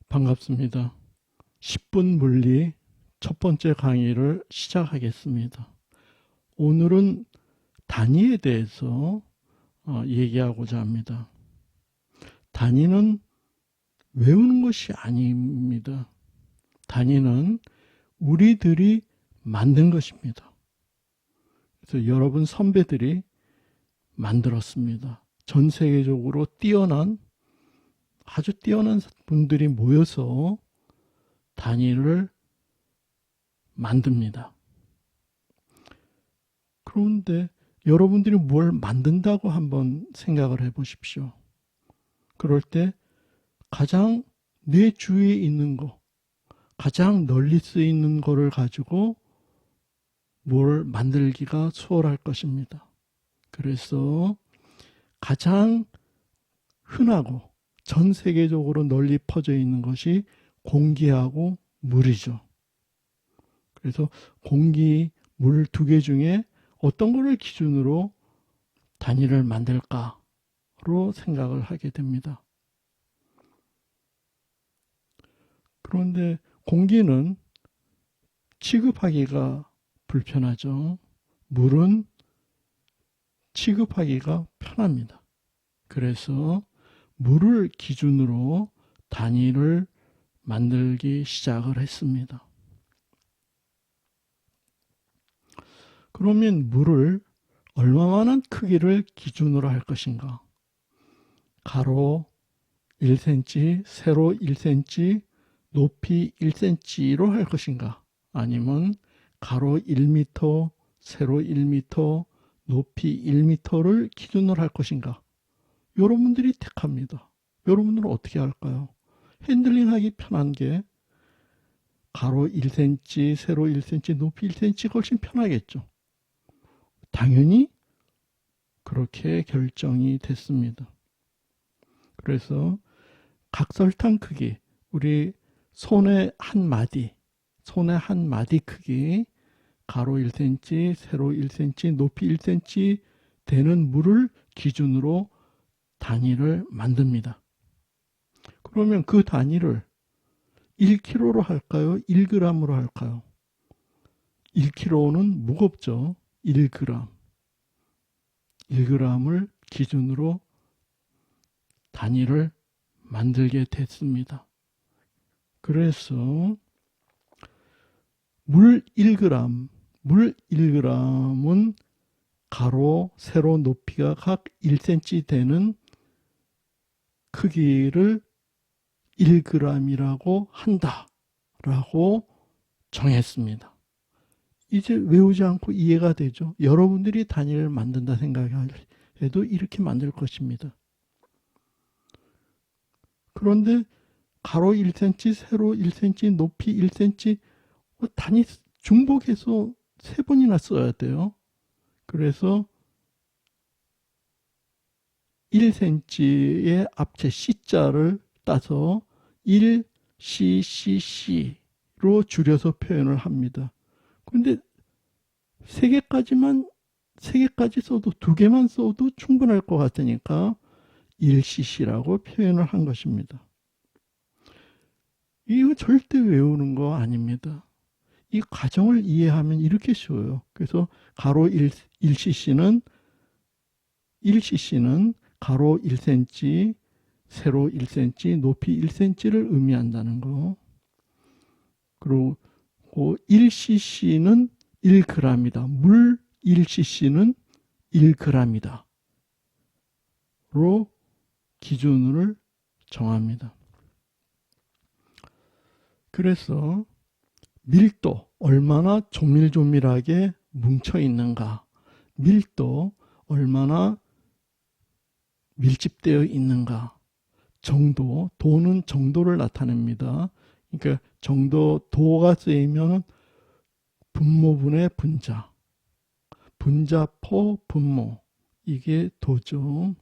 반갑습니다. 10분 물리 첫 번째 강의를 시작하겠습니다. 오늘은 단위에 대해서 얘기하고자 합니다. 단위는 외우는 것이 아닙니다. 단위는 우리들이 만든 것입니다. 그래서 여러분 선배들이 만들었습니다. 전 세계적으로 아주 뛰어난 분들이 모여서 단위를 만듭니다. 그런데 여러분들이 뭘 만든다고 한번 생각을 해 보십시오. 그럴 때 가장 내 주위에 있는 거, 가장 널리 쓰이는 거를 가지고 뭘 만들기가 수월할 것입니다. 그래서 가장 흔하고 전 세계적으로 널리 퍼져 있는 것이 공기하고 물이죠. 그래서 공기, 물 두 개 중에 어떤 것을 기준으로 단위를 만들까로 생각을 하게 됩니다. 그런데 공기는 취급하기가 불편하죠. 물은 취급하기가 편합니다. 그래서 물을 기준으로 단위를 만들기 시작을 했습니다. 그러면 물을 얼마만한 크기를 기준으로 할 것인가? 가로 1cm, 세로 1cm, 높이 1cm로 할 것인가? 아니면 가로 1m, 세로 1m, 높이 1m를 기준으로 할 것인가? 여러분들이 택합니다. 여러분들은 어떻게 할까요? 핸들링하기 편한 게 가로 1cm, 세로 1cm, 높이 1cm가 훨씬 편하겠죠. 당연히 그렇게 결정이 됐습니다. 그래서 각설탕 크기, 우리 손의 한 마디 크기, 가로 1cm, 세로 1cm, 높이 1cm 되는 물을 기준으로 단위를 만듭니다. 그러면 그 단위를 1kg로 할까요? 1g으로 할까요? 1kg는 무겁죠. 1g. 1g을 기준으로 단위를 만들게 됐습니다. 그래서 물 1g은 가로, 세로, 높이가 각 1cm 되는 크기를 1g이라고 한다라고 정했습니다. 이제 외우지 않고 이해가 되죠. 여러분들이 단위를 만든다 생각해도 이렇게 만들 것입니다. 그런데 가로 1cm, 세로 1cm, 높이 1cm 단위 중복해서 3번이나 써야 돼요. 그래서 1cm의 앞에 C자를 따서 1cc로 줄여서 표현을 합니다. 근데 3개까지 써도 2개만 써도 충분할 것 같으니까 1cc라고 표현을 한 것입니다. 이거 절대 외우는 거 아닙니다. 이 과정을 이해하면 이렇게 쉬워요. 그래서 가로 1cc는 가로 1cm, 세로 1cm, 높이 1cm를 의미한다는 거. 그리고 1cc는 1g이다. 물 1cc는 1g이다. 로 기준을 정합니다. 그래서 밀도, 얼마나 조밀조밀하게 뭉쳐 있는가, 밀도, 얼마나 밀집되어 있는가, 정도, 도는 정도를 나타냅니다. 그러니까 정도, 도가 쓰이면 분모분의 분자, 분자포 분모, 이게 도죠.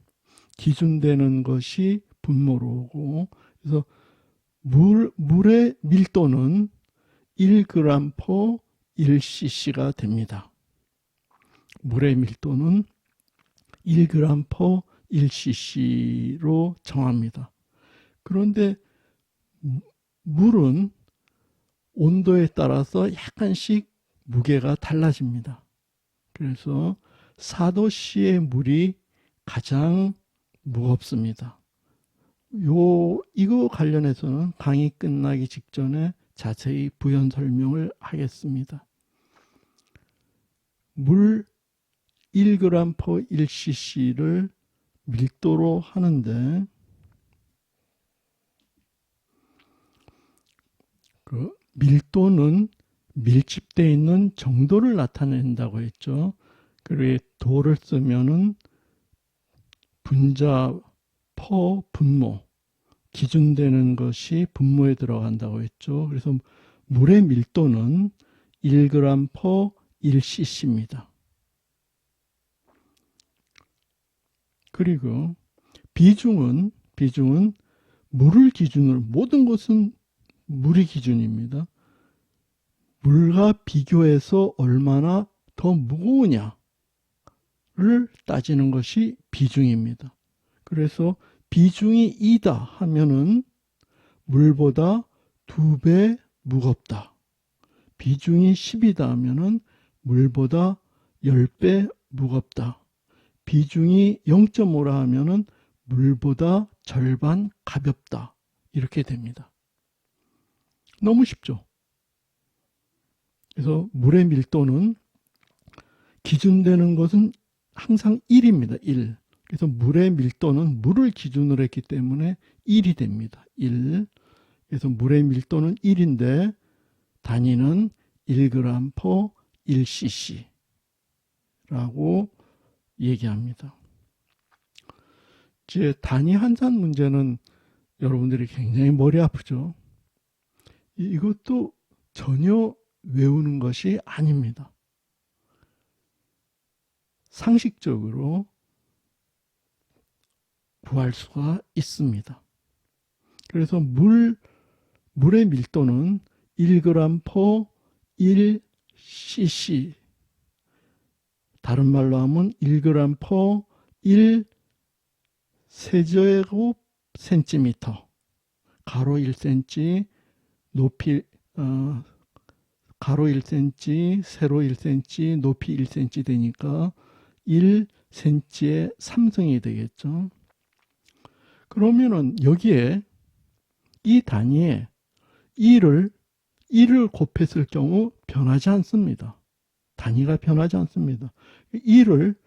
기준되는 것이 분모로고, 그래서 물의 밀도는 1g/1cc가 됩니다. 물의 밀도는 1g/1cc로 정합니다. 그런데 물은 온도에 따라서 약간씩 무게가 달라집니다. 그래서 4도씨의 물이 가장 무겁습니다. 이거 관련해서는 강의 끝나기 직전에 자세히 부연 설명을 하겠습니다. 물 1g/1cc를 밀도로 하는데 그 밀도는 밀집되어 있는 정도를 나타낸다고 했죠. 그리고 도를 쓰면은 분자 퍼 분모, 기준되는 것이 분모에 들어간다고 했죠. 그래서 물의 밀도는 1g/1cc입니다. 그리고 비중은 물을 기준으로, 모든 것은 물이 기준입니다. 물과 비교해서 얼마나 더 무거우냐를 따지는 것이 비중입니다. 그래서 비중이 2다 하면은 물보다 2배 무겁다. 비중이 10이다 하면은 물보다 10배 무겁다. 비중이 0.5라 하면은 물보다 절반 가볍다. 이렇게 됩니다. 너무 쉽죠? 그래서 물의 밀도는 기준되는 것은 항상 1입니다. 1. 그래서 물의 밀도는 물을 기준으로 했기 때문에 1이 됩니다. 1. 그래서 물의 밀도는 1인데 단위는 1g/1cc라고 얘기합니다. 이제 단위 환산 문제는 여러분들이 굉장히 머리 아프죠. 이것도 전혀 외우는 것이 아닙니다. 상식적으로 구할 수가 있습니다. 그래서 물의 밀도는 1g/1cc, 다른 말로 하면 1g/1 세제곱 센티미터, 가로 1cm, 높이 가로 1cm, 세로 1cm, 높이 1cm 되니까 1cm의 3승이 되겠죠. 그러면은 여기에 이 단위에 1을 곱했을 경우 변하지 않습니다. 단위가 변하지 않습니다. 1을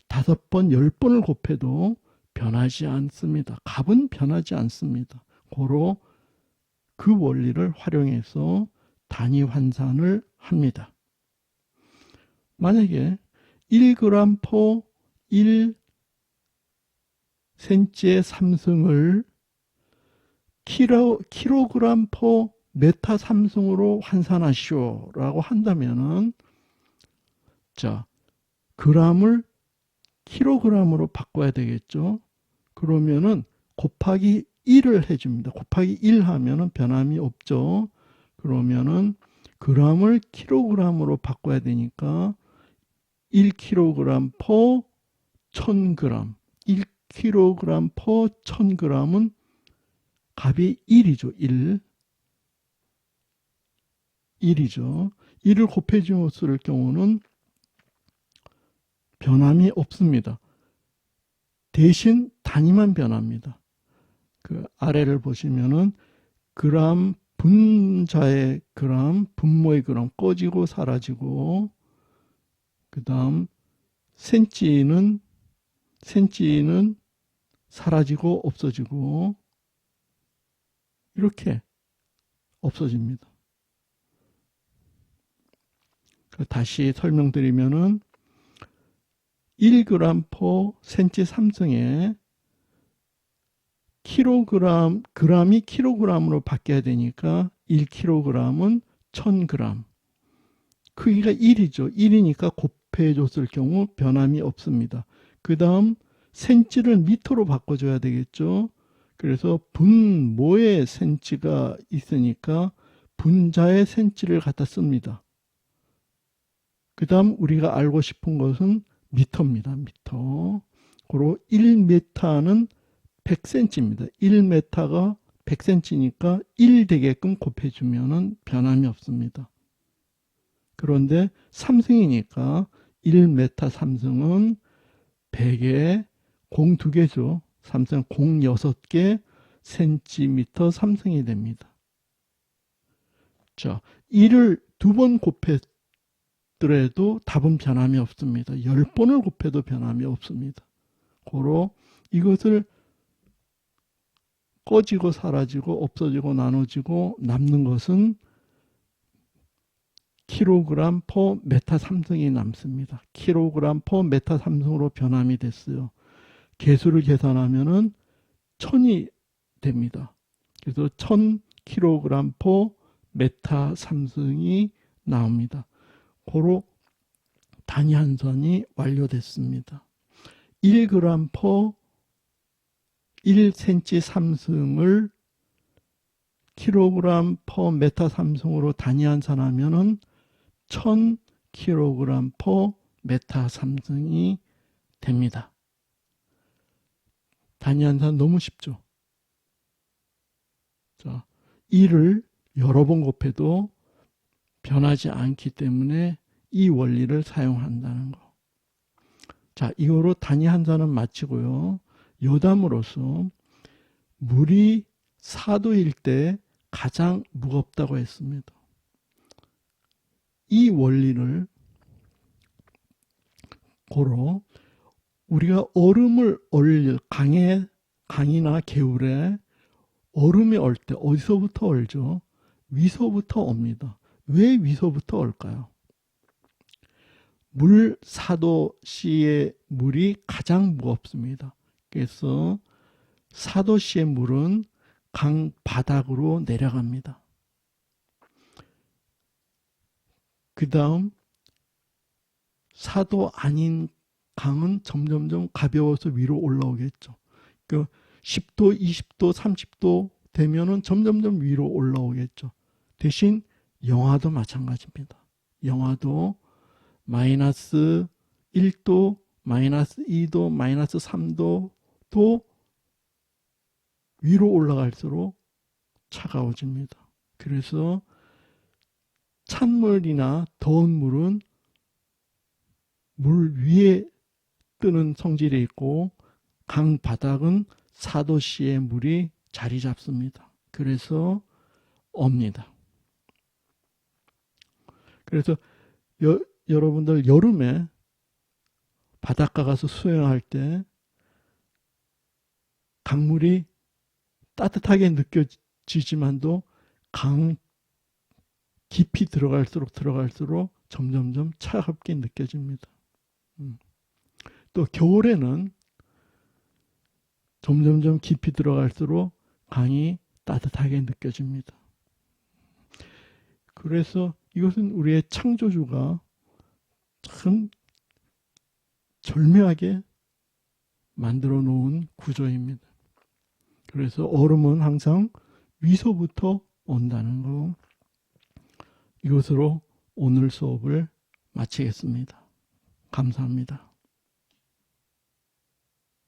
5번, 10번을 곱해도 변하지 않습니다. 값은 변하지 않습니다. 고로 그 원리를 활용해서 단위 환산을 합니다. 만약에 1g/1cm의 3승을 kg/m 3승으로 환산하시오 라고 한다면은, 자, g을 kg으로 바꿔야 되겠죠. 그러면은 곱하기 1을 해줍니다. 곱하기 1 하면은 변함이 없죠. 그러면은 g을 kg으로 바꿔야 되니까 1kg/1000g, 1kg/1000g은 값이 1이죠. 1이죠. 1을 곱해주었을 경우는 변함이 없습니다. 대신 단위만 변합니다. 그 아래를 보시면은 그람, 분자의 그람, 분모의 그람 꺼지고 사라지고, 그 다음 센치는 사라지고 없어지고, 이렇게 없어집니다. 다시 설명드리면은 1g/cm 3승에 gram이 kg으로 바뀌어야 되니까 1kg은 1000g. 크기가 1이죠. 1이니까 곱해줬을 경우 변함이 없습니다. 그 다음 센치를 미터로 바꿔줘야 되겠죠. 그래서 분모의 센치가 있으니까 분자의 센치를 갖다 씁니다. 그 다음 우리가 알고 싶은 것은 미터입니다. 미터. 그리고 1m는 100cm입니다. 1m가 100cm니까 1 되게끔 곱해주면은 변함이 없습니다. 그런데 3승이니까 1m 3승은 100에 공 2개죠. 3승 공 6개 센티미터 3승이 됩니다. 자, 1을 2번 곱했더라도 답은 변함이 없습니다. 10번을 곱해도 변함이 없습니다. 고로 이것을 꺼지고 사라지고 없어지고 나눠지고 남는 것은 킬로그램 퍼 메타 3승이 남습니다. 킬로그램 퍼 메타 3승으로 변함이 됐어요. 개수를 계산하면은 1000이 됩니다. 그래서 1000kg 퍼 메타 3승이 나옵니다. 고로 단위 환산이 완료됐습니다. 1g 퍼 1cm 3승을 킬로그램 퍼 메타 3승으로 단위 환산하면은 1000kg 퍼 메타 3승이 됩니다. 단위 환산 너무 쉽죠? 자, 1을 여러 번 곱해도 변하지 않기 때문에 이 원리를 사용한다는 거. 자, 이거로 단위 환산은 마치고요. 요담으로서 물이 4도일 때 가장 무겁다고 했습니다. 이 원리를 고로 우리가 얼음을 강이나 개울에 얼음이 얼 때 어디서부터 얼죠? 위서부터 옵니다. 왜 위서부터 얼까요? 물 4도씨의 물이 가장 무겁습니다. 그래서 4도씨의 물은 강 바닥으로 내려갑니다. 그 다음 4도 아닌 강은 점점점 가벼워서 위로 올라오겠죠. 그 10도, 20도, 30도 되면은 점점점 위로 올라오겠죠. 대신 영하도 마찬가지입니다. 영하도 마이너스 1도, 마이너스 2도, 마이너스 3도도 위로 올라갈수록 차가워집니다. 그래서 찬물이나 더운 물은 물 위에 뜨는 성질이 있고 강 바닥은 4도씨의 물이 자리 잡습니다. 그래서 옵니다. 그래서 여러분들 여름에 바닷가 가서 수영할 때 강물이 따뜻하게 느껴지지만도 강 깊이 들어갈수록 점점점 차갑게 느껴집니다. 또 겨울에는 점점점 깊이 들어갈수록 강이 따뜻하게 느껴집니다. 그래서 이것은 우리의 창조주가 참 절묘하게 만들어 놓은 구조입니다. 그래서 얼음은 항상 위서부터 온다는 거. 이것으로 오늘 수업을 마치겠습니다. 감사합니다.